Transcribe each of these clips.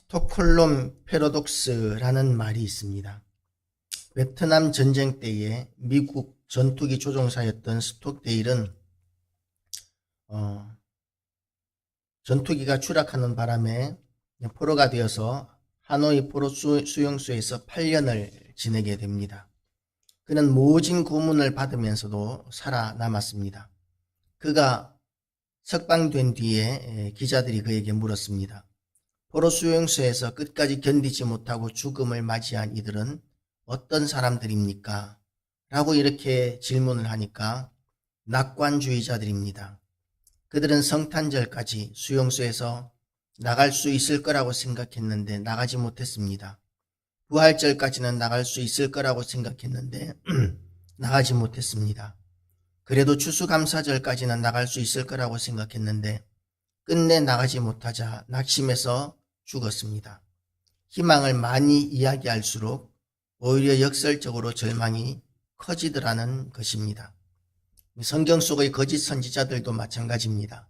스톡홀름 패러독스라는 말이 있습니다. 베트남 전쟁 때에 미국 전투기 조종사였던 스톡데일은 전투기가 추락하는 바람에 포로가 되어서 하노이 포로 수용소에서 8년을 지내게 됩니다. 그는 모진 고문을 받으면서도 살아남았습니다. 그가 석방된 뒤에 기자들이 그에게 물었습니다. 포로 수용소에서 끝까지 견디지 못하고 죽음을 맞이한 이들은 어떤 사람들입니까? 라고 이렇게 질문을 하니까 낙관주의자들입니다. 그들은 성탄절까지 수용소에서 나갈 수 있을 거라고 생각했는데 나가지 못했습니다. 부활절까지는 나갈 수 있을 거라고 생각했는데 나가지 못했습니다. 그래도 추수감사절까지는 나갈 수 있을 거라고 생각했는데 끝내 나가지 못하자 낙심해서 죽었습니다. 희망을 많이 이야기할수록 오히려 역설적으로 절망이 커지더라는 것입니다. 성경 속의 거짓 선지자들도 마찬가지입니다.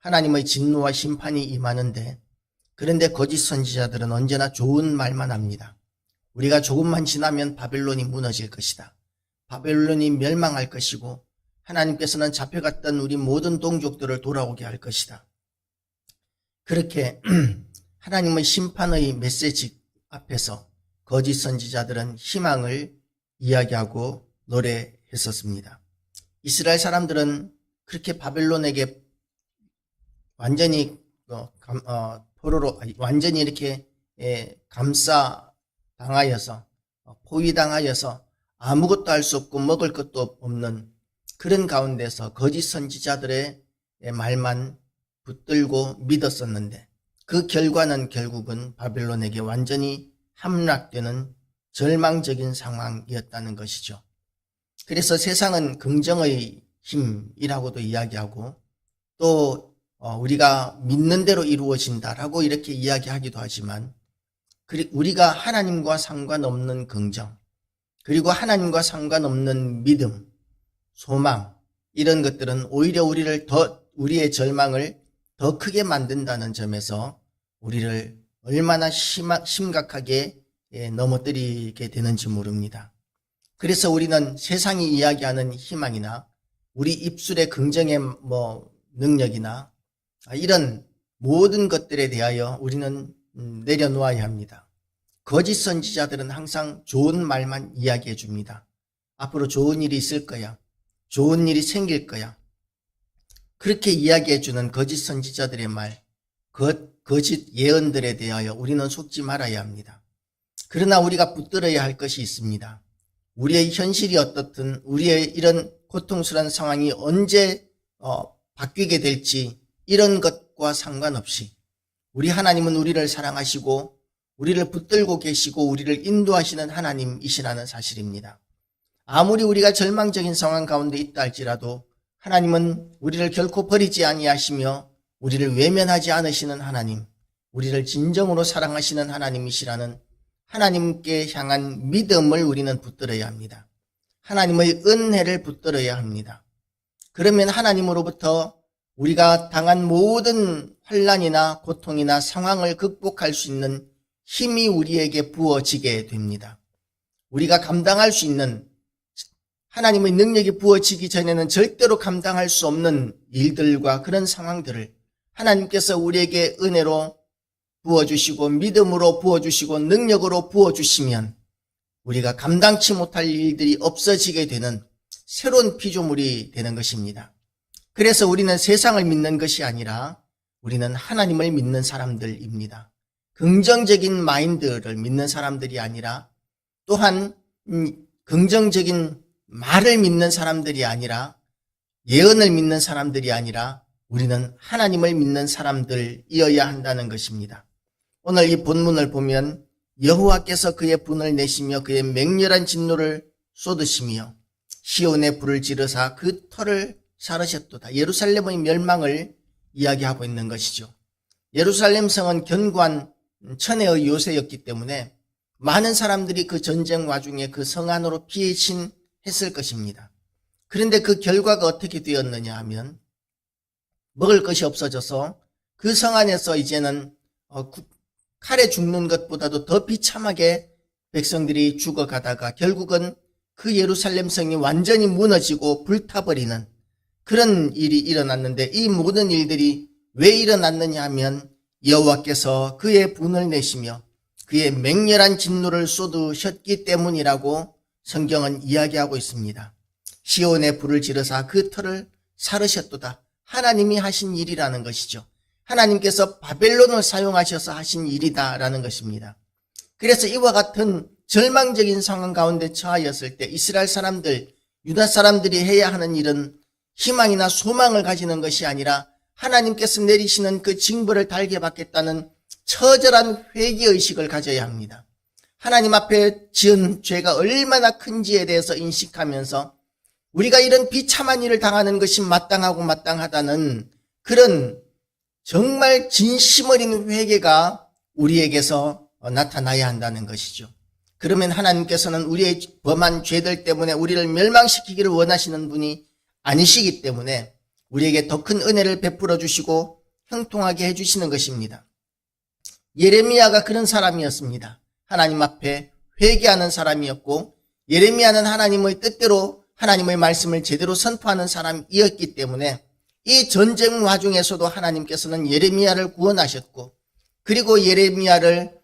하나님의 진노와 심판이 임하는데 그런데 거짓 선지자들은 언제나 좋은 말만 합니다. 우리가 조금만 지나면 바벨론이 무너질 것이다. 바벨론이 멸망할 것이고 하나님께서는 잡혀갔던 우리 모든 동족들을 돌아오게 할 것이다. 그렇게 하나님의 심판의 메시지 앞에서 거짓 선지자들은 희망을 이야기하고 노래했었습니다. 이스라엘 사람들은 그렇게 바벨론에게 완전히 포로로 완전히 이렇게 감싸당하여서 포위당하여서 아무것도 할 수 없고 먹을 것도 없는 그런 가운데서 거짓 선지자들의 말만 붙들고 믿었었는데 그 결과는 결국은 바벨론에게 완전히 함락되는 절망적인 상황이었다는 것이죠. 그래서 세상은 긍정의 힘이라고도 이야기하고 또 우리가 믿는 대로 이루어진다라고 이렇게 이야기하기도 하지만 우리가 하나님과 상관없는 긍정 그리고 하나님과 상관없는 믿음, 소망 이런 것들은 오히려 우리의 절망을 더 크게 만든다는 점에서 우리를 얼마나 심각하게 넘어뜨리게 되는지 모릅니다. 그래서 우리는 세상이 이야기하는 희망이나 우리 입술의 긍정의 능력이나 이런 모든 것들에 대하여 우리는 내려놓아야 합니다. 거짓 선지자들은 항상 좋은 말만 이야기해 줍니다. 앞으로 좋은 일이 있을 거야. 좋은 일이 생길 거야. 그렇게 이야기해 주는 거짓 선지자들의 말, 거짓 예언들에 대하여 우리는 속지 말아야 합니다. 그러나 우리가 붙들어야 할 것이 있습니다. 우리의 현실이 어떻든 우리의 이런 고통스러운 상황이 언제 바뀌게 될지 이런 것과 상관없이 우리 하나님은 우리를 사랑하시고 우리를 붙들고 계시고 우리를 인도하시는 하나님이시라는 사실입니다. 아무리 우리가 절망적인 상황 가운데 있다 할지라도 하나님은 우리를 결코 버리지 아니하시며 우리를 외면하지 않으시는 하나님, 우리를 진정으로 사랑하시는 하나님이시라는 하나님께 향한 믿음을 우리는 붙들어야 합니다. 하나님의 은혜를 붙들어야 합니다. 그러면 하나님으로부터 우리가 당한 모든 환난이나 고통이나 상황을 극복할 수 있는 힘이 우리에게 부어지게 됩니다. 우리가 감당할 수 있는 하나님의 능력이 부어지기 전에는 절대로 감당할 수 없는 일들과 그런 상황들을 하나님께서 우리에게 은혜로 부어주시고 믿음으로 부어주시고 능력으로 부어주시면 우리가 감당치 못할 일들이 없어지게 되는 새로운 피조물이 되는 것입니다. 그래서 우리는 세상을 믿는 것이 아니라 우리는 하나님을 믿는 사람들입니다. 긍정적인 마인드를 믿는 사람들이 아니라 또한 긍정적인 말을 믿는 사람들이 아니라 예언을 믿는 사람들이 아니라 우리는 하나님을 믿는 사람들이어야 한다는 것입니다. 오늘 이 본문을 보면 여호와께서 그의 분을 내시며 그의 맹렬한 진노를 쏟으시며 시온에 불을 지르사 그 터를 사르셨도다. 예루살렘의 멸망을 이야기하고 있는 것이죠. 예루살렘 성은 견고한 천혜의 요새였기 때문에 많은 사람들이 그 전쟁 와중에 그 성 안으로 피신했을 것입니다. 그런데 그 결과가 어떻게 되었느냐 하면 먹을 것이 없어져서 그 성 안에서 이제는 칼에 죽는 것보다도 더 비참하게 백성들이 죽어가다가 결국은 그 예루살렘 성이 완전히 무너지고 불타버리는 그런 일이 일어났는데, 이 모든 일들이 왜 일어났느냐 하면 여호와께서 그의 분을 내시며 그의 맹렬한 진노를 쏟으셨기 때문이라고 성경은 이야기하고 있습니다. 시온에 불을 지르사 그 터를 사르셨도다. 하나님이 하신 일이라는 것이죠. 하나님께서 바벨론을 사용하셔서 하신 일이다라는 것입니다. 그래서 이와 같은 절망적인 상황 가운데 처하였을 때 이스라엘 사람들, 유다 사람들이 해야 하는 일은 희망이나 소망을 가지는 것이 아니라 하나님께서 내리시는 그 징벌을 달게 받겠다는 처절한 회개의식을 가져야 합니다. 하나님 앞에 지은 죄가 얼마나 큰지에 대해서 인식하면서 우리가 이런 비참한 일을 당하는 것이 마땅하고 마땅하다는 그런 정말 진심 어린 회개가 우리에게서 나타나야 한다는 것이죠. 그러면 하나님께서는 우리의 범한 죄들 때문에 우리를 멸망시키기를 원하시는 분이 아니시기 때문에 우리에게 더 큰 은혜를 베풀어 주시고 형통하게 해주시는 것입니다. 예레미야가 그런 사람이었습니다. 하나님 앞에 회개하는 사람이었고, 예레미야는 하나님의 뜻대로 하나님의 말씀을 제대로 선포하는 사람이었기 때문에 이 전쟁 와중에서도 하나님께서는 예레미야를 구원하셨고, 그리고 예레미야를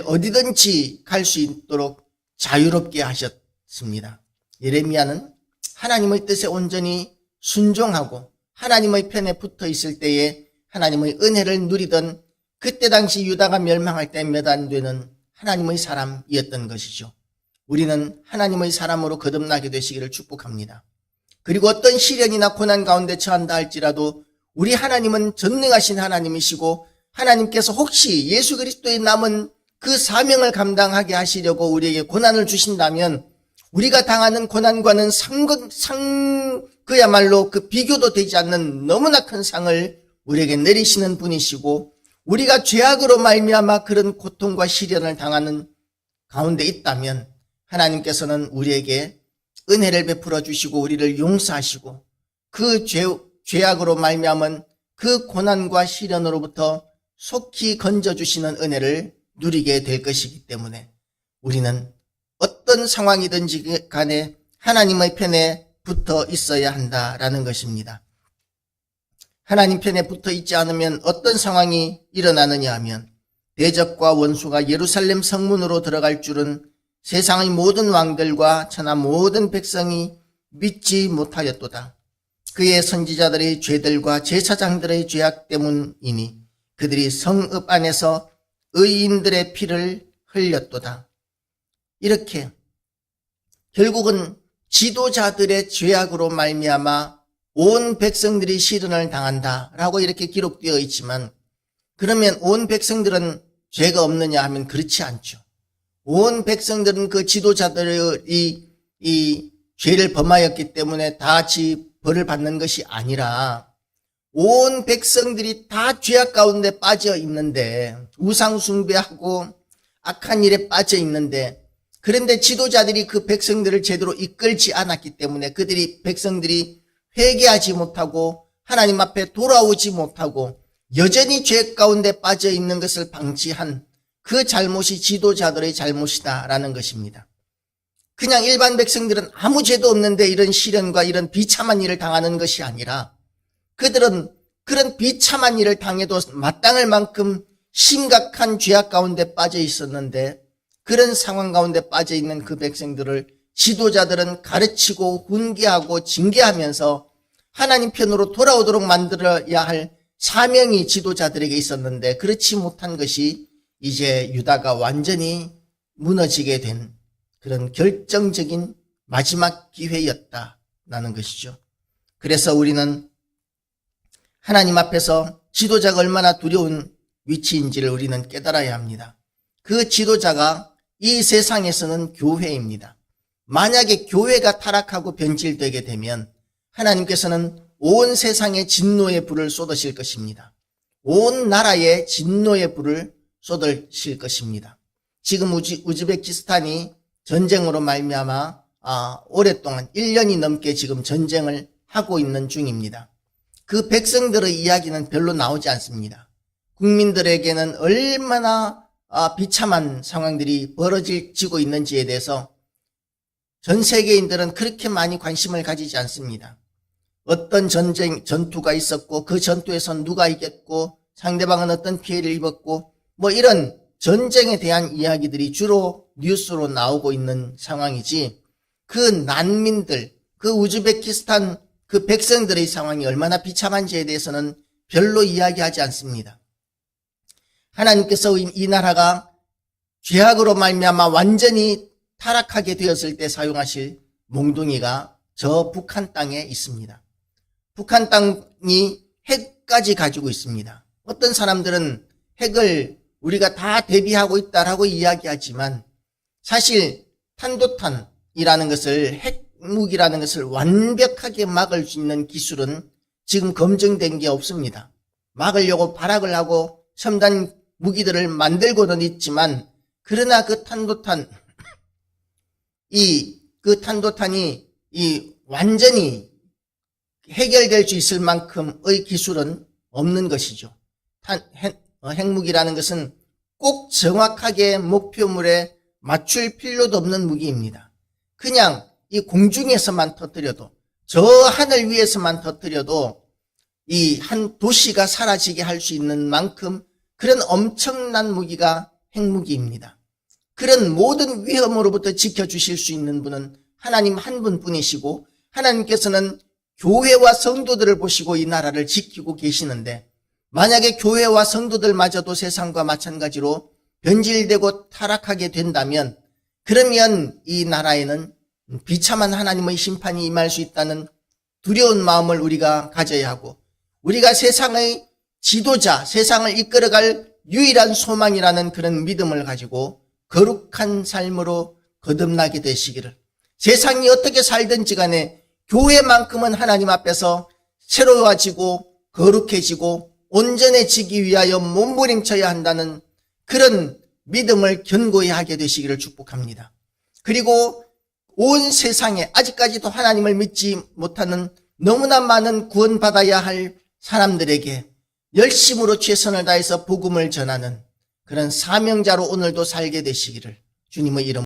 어디든지 갈 수 있도록 자유롭게 하셨습니다. 예레미야는 하나님의 뜻에 온전히 순종하고 하나님의 편에 붙어 있을 때에 하나님의 은혜를 누리던, 그때 당시 유다가 멸망할 때 몇 안 되는 하나님의 사람이었던 것이죠. 우리는 하나님의 사람으로 거듭나게 되시기를 축복합니다. 그리고 어떤 시련이나 고난 가운데 처한다 할지라도 우리 하나님은 전능하신 하나님이시고, 하나님께서 혹시 예수 그리스도의 남은 그 사명을 감당하게 하시려고 우리에게 고난을 주신다면 우리가 당하는 고난과는 그야말로 그 비교도 되지 않는 너무나 큰 상을 우리에게 내리시는 분이시고, 우리가 죄악으로 말미암아 그런 고통과 시련을 당하는 가운데 있다면 하나님께서는 우리에게 은혜를 베풀어 주시고 우리를 용서하시고 그 죄악으로 말미암은 그 고난과 시련으로부터 속히 건져주시는 은혜를 누리게 될 것이기 때문에 우리는 어떤 상황이든지 간에 하나님의 편에 붙어 있어야 한다라는 것입니다. 하나님 편에 붙어 있지 않으면 어떤 상황이 일어나느냐 하면, 대적과 원수가 예루살렘 성문으로 들어갈 줄은 세상의 모든 왕들과 천하 모든 백성이 믿지 못하였도다. 그의 선지자들의 죄들과 제사장들의 죄악 때문이니 그들이 성읍 안에서 의인들의 피를 흘렸도다. 이렇게 결국은 지도자들의 죄악으로 말미암아 온 백성들이 시련을 당한다라고 이렇게 기록되어 있지만, 그러면 온 백성들은 죄가 없느냐 하면 그렇지 않죠. 온 백성들은 그 지도자들이 이 죄를 범하였기 때문에 다 같이 벌을 받는 것이 아니라 온 백성들이 다 죄악 가운데 빠져 있는데, 우상 숭배하고 악한 일에 빠져 있는데, 그런데 지도자들이 그 백성들을 제대로 이끌지 않았기 때문에 백성들이 회개하지 못하고 하나님 앞에 돌아오지 못하고 여전히 죄 가운데 빠져 있는 것을 방치한 그 잘못이 지도자들의 잘못이다라는 것입니다. 그냥 일반 백성들은 아무 죄도 없는데 이런 시련과 이런 비참한 일을 당하는 것이 아니라, 그들은 그런 비참한 일을 당해도 마땅할 만큼 심각한 죄악 가운데 빠져 있었는데, 그런 상황 가운데 빠져 있는 그 백성들을 지도자들은 가르치고 훈계하고 징계하면서 하나님 편으로 돌아오도록 만들어야 할 사명이 지도자들에게 있었는데, 그렇지 못한 것이 이제 유다가 완전히 무너지게 된 그런 결정적인 마지막 기회였다라는 것이죠. 그래서 우리는 하나님 앞에서 지도자가 얼마나 두려운 위치인지를 우리는 깨달아야 합니다. 그 지도자가 이 세상에서는 교회입니다. 만약에 교회가 타락하고 변질되게 되면 하나님께서는 온 세상에 진노의 불을 쏟으실 것입니다. 온 나라에 진노의 불을 쏟으실 것입니다. 지금 우즈베키스탄이 전쟁으로 말미암아 오랫동안 1년이 넘게 지금 전쟁을 하고 있는 중입니다. 그 백성들의 이야기는 별로 나오지 않습니다. 국민들에게는 얼마나 비참한 상황들이 벌어지고 있는지에 대해서 전 세계인들은 그렇게 많이 관심을 가지지 않습니다. 어떤 전투가 있었고 그 전투에서 누가 이겼고 상대방은 어떤 피해를 입었고 뭐 이런 전쟁에 대한 이야기들이 주로 뉴스로 나오고 있는 상황이지, 그 난민들, 그 우즈베키스탄 그 백성들의 상황이 얼마나 비참한지에 대해서는 별로 이야기하지 않습니다. 하나님께서 이 나라가 죄악으로 말미암아 완전히 타락하게 되었을 때 사용하실 몽둥이가 저 북한 땅에 있습니다. 북한 땅이 핵까지 가지고 있습니다. 어떤 사람들은 핵을 우리가 다 대비하고 있다라고 이야기하지만 사실 탄도탄이라는 것을, 핵무기라는 것을 완벽하게 막을 수 있는 기술은 지금 검증된 게 없습니다. 막으려고 발악을 하고 첨단 무기들을 만들고는 있지만, 그러나 그 탄도탄이 완전히 해결될 수 있을 만큼의 기술은 없는 것이죠. 핵무기라는 것은 꼭 정확하게 목표물에 맞출 필요도 없는 무기입니다. 그냥 이 공중에서만 터뜨려도, 저 하늘 위에서만 터뜨려도 이 한 도시가 사라지게 할 수 있는 만큼 그런 엄청난 무기가 핵무기입니다. 그런 모든 위험으로부터 지켜주실 수 있는 분은 하나님 한 분뿐이시고, 하나님께서는 교회와 성도들을 보시고 이 나라를 지키고 계시는데, 만약에 교회와 성도들마저도 세상과 마찬가지로 변질되고 타락하게 된다면, 그러면 이 나라에는 비참한 하나님의 심판이 임할 수 있다는 두려운 마음을 우리가 가져야 하고, 우리가 세상의 지도자, 세상을 이끌어갈 유일한 소망이라는 그런 믿음을 가지고 거룩한 삶으로 거듭나게 되시기를, 세상이 어떻게 살든지 간에 교회만큼은 하나님 앞에서 새로워지고 거룩해지고 온전해지기 위하여 몸부림쳐야 한다는 그런 믿음을 견고히 하게 되시기를 축복합니다. 그리고 온 세상에 아직까지도 하나님을 믿지 못하는 너무나 많은 구원받아야 할 사람들에게 열심으로 최선을 다해서 복음을 전하는 그런 사명자로 오늘도 살게 되시기를 주님의 이름